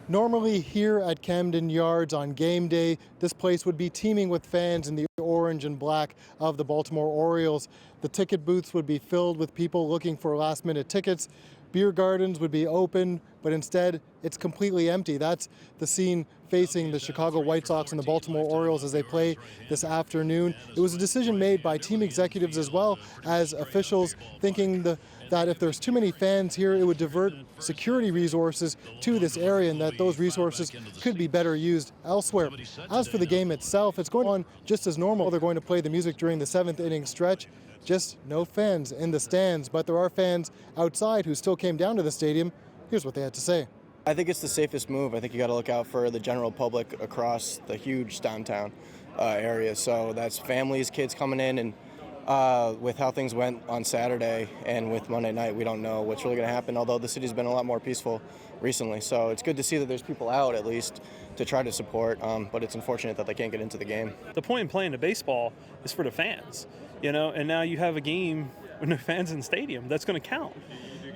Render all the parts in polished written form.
Normally here at Camden Yards on game day, this place would be teeming with fans in the orange and black of the Baltimore Orioles. The ticket booths would be filled with people looking for last-minute tickets. Beer gardens would be open, but instead it's completely empty. That's the scene facing the Chicago White Sox and the Baltimore Orioles as they play this afternoon. It was a decision made by team executives as well as officials, thinking that if there's too many fans here, it would divert security resources to this area and that those resources could be better used elsewhere. As for the game itself, it's going on just as normal. They're going to play the music during the 7th inning stretch. Just no fans in the stands, but there are fans outside who still came down to the stadium. Here's what they had to say. I think it's the safest move. I think you got to look out for the general public across the huge downtown area. So that's families, kids coming in, and with how things went on Saturday and with Monday night, we don't know what's really going to happen, although the city's been a lot more peaceful recently. So it's good to see that there's people out at least to try to support, but it's unfortunate that they can't get into the game. The point in playing the baseball is for the fans, and now you have a game with no fans in the stadium. That's going to count.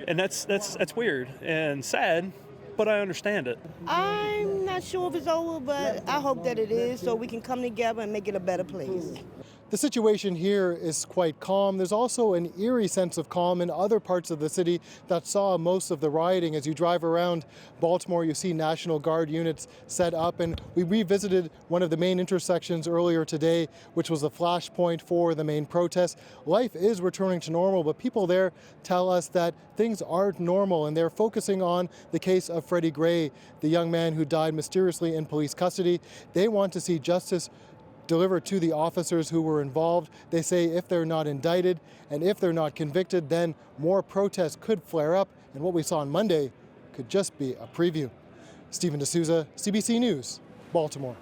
And that's weird and sad, but I understand it. I'm not sure if it's over, but I hope that it is so we can come together and make it a better place. The situation here is quite calm. There's also an eerie sense of calm in other parts of the city that saw most of the rioting. As you drive around Baltimore, you see National Guard units set up, and we revisited one of the main intersections earlier today, which was a flashpoint for the main protest. Life is returning to normal, but people there tell us that things aren't normal, and they're focusing on the case of Freddie Gray, the young man who died mysteriously in police custody. They want to see justice delivered to the officers who were involved. They say if they're not indicted and if they're not convicted, then more protests could flare up, and what we saw on Monday could just be a preview. Stephen D'Souza, CBC News, Baltimore.